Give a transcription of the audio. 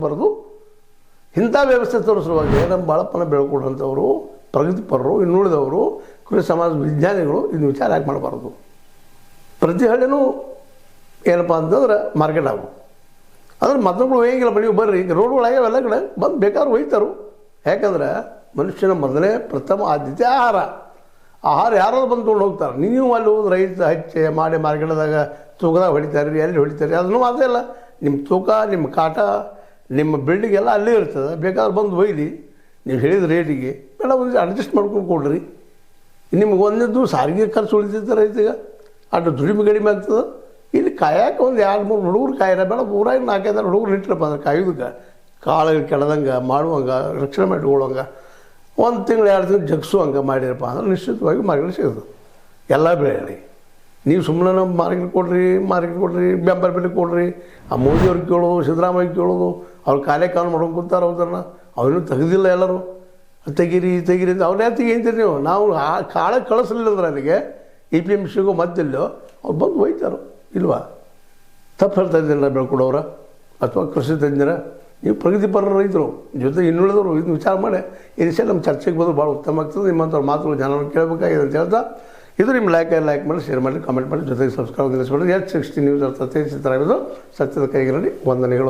ಬರೆದು ಇಂಥ ವ್ಯವಸ್ಥೆ ತೋರಿಸುವಾಗ ನಮ್ಮ ಬಾಳಪ್ಪನ ಬೆಳ್ಕೊಡುವಂಥವರು ಪ್ರಗತಿಪರರು ಇನ್ನುಳಿದವರು ಕೃಷಿ ಸಮಾಜ ವಿಜ್ಞಾನಿಗಳು ಇದು ವಿಚಾರ ಯಾಕೆ ಮಾಡಬಾರ್ದು. ಪ್ರತಿ ಹಳ್ಳಿನೂ ಏನಪ್ಪ ಅಂತಂದ್ರೆ ಮಾರ್ಕೆಟ್ ಆಗು ಅಂದ್ರೆ ಮತ್ತೊಬ್ರು ಒಯ್ಯಂಗಿಲ್ಲ ನೀವು ಬರ್ರಿ ರೋಡ್ಗಳಾಗ್ಯಾವ ಎಲ್ಲ ಕಡೆ ಬಂದು ಬೇಕಾದ್ರೂ ಒಯ್ತಾರು. ಯಾಕಂದ್ರೆ ಮನುಷ್ಯನ ಮೊದಲೇ ಪ್ರಥಮ ಆದ್ಯತೆ ಆಹಾರ ಯಾರಾದ್ರು ಬಂದು ತೊಗೊಂಡು ಹೋಗ್ತಾರೆ. ನೀವು ಅಲ್ಲಿ ಹೋಗಿ ರೈತ ಹಚ್ಚೆ ಮಾಡಿ ಮಾರ್ಕೆಟ್ದಾಗ ತೂಕದಾಗ ಹೊಡಿತಾರೆ ಎಲ್ಲಿ ಹೊಡಿತಾರೆ ಅದನ್ನು ಅದೇ ಇಲ್ಲ. ನಿಮ್ಮ ತೂಕ ನಿಮ್ಮ ಕಾಟ ನಿಮ್ಮ ಬಿಲ್ಡಿಂಗ್ ಎಲ್ಲ ಅಲ್ಲೇ ಇರ್ತದೆ. ಬೇಕಾದ್ರೆ ಬಂದು ಒಯ್ದು ನೀವು ಹೇಳಿದ ರೇಟಿಗೆ ಬೇಡ ಒಂದು ಅಡ್ಜಸ್ಟ್ ಮಾಡ್ಕೊಂಡು ಕೊಡ್ರಿ. ನಿಮ್ಗೆ ಒಂದದ್ದು ಸಾರಿಗೆ ಖರ್ಚು ಉಳಿತೈತೆ ರೈತಿಗೆ ಅಷ್ಟು ದುಡಿಮೆ ಕಡಿಮೆ ಆಗ್ತದೆ. ಇಲ್ಲಿ ಕಾಯಕ್ಕೆ ಒಂದು 2-3 ಹುಡುಗರು ಕಾಯಿರ ಬೇಡ ಊರಾಗ 4-5 ಹುಡುಗರು ಇಟ್ಟರಪ್ಪ ಅಂದ್ರೆ ಕಾಯೋದಕ್ಕೆ ಕಾಳು ಕೆಡದಂಗೆ ಮಾಡುವಂಗೆ ರಕ್ಷಣೆ ಮಾಡಿಕೊಳ್ಳುವಂಗೆ 1 ತಿಂಗಳು 2 ತಿಂಗಳು ಜಗ್ಸುವಂಗೆ ಮಾಡಿರಪ್ಪ ಅಂದ್ರೆ ನಿಶ್ಚಿತವಾಗಿ ಮಾರ್ಕೆಟ್ ಸಿಗೋದು ಎಲ್ಲ ಬೆಳೆ. ನೀವು ಸುಮ್ಮನೆ ನಮ್ಮ ಮಾರ್ಕೆಟ್ ಕೊಡ್ರಿ ಬೆಂಬಲ ಬೆಲೆ ಕೊಡ್ರಿ. ಆ ಮೋದಿಯವ್ರಿಗೆ ಕೇಳೋದು ಸಿದ್ದರಾಮಯ್ಯ ಕೇಳೋದು ಅವ್ರು ಕಾನೂನು ಮಾಡ್ಕೊಂಡು ಕೂತಾರೆ. ಅವ್ರನ್ನ ಅವ್ರನ್ನೂ ತೆಗೆದಿಲ್ಲ ಎಲ್ಲರೂ ತೆಗೀರಿ ಅಂತ ಅವ್ರನ್ನೇ ತೆಗೀಂತೀರಿ ನೀವು. ನಾವು ಆ ಕಾಳ ಕಳಿಸ್ಲಿಲ್ಲ ಅಂದ್ರೆ ಅಲ್ಲಿಗೆ APMCಗೂ ಮತ್ತಿಲ್ಲೋ ಅವ್ರು ಬಂದು ಒಯ್ತಾರೋ ಇಲ್ವಾ? ತಪ್ಪು ಹೇಳ್ತಾ ಇದ್ದೀರ ಬೆಳ್ಕೊಡೋರ ಅಥವಾ ಕೃಷಿ ತಜ್ಞರ ನೀವು ಪ್ರಗತಿಪರ ರೈತರು ಜೊತೆ ಇನ್ನುಳಿದವರು ಇದನ್ನು ವಿಚಾರ ಮಾಡಿ ಈ ವಿಷಯ ನಮ್ಮ ಚರ್ಚೆಗೆ ಬಂದು ಭಾಳ ಉತ್ತಮ ಆಗ್ತದೆ. ನಿಮ್ಮಂಥವ್ರ ಮಾತುಗಳು ಜನರನ್ನು ಕೇಳಬೇಕಾಗಿದೆ ಅಂತ ಹೇಳ್ತಾ ಇದು ನಿಮ್ಮ ಲೈಕ್ ಮಾಡಿ ಶೇರ್ ಮಾಡಿ ಕಾಮೆಂಟ್ ಮಾಡಿ ಜೊತೆಗೆ ಸಬ್ಸ್ಕ್ರೈಬ್ ನಿಲ್ಲಿಸ್ಬಿಡ್ರಿ. H60 ನ್ಯೂಸ್ ಅರ್ಥ ಚಿತ್ರ ಸತ್ಯದ ಕೈಗಿರಲಿ. ವಂದನೆಗಳು.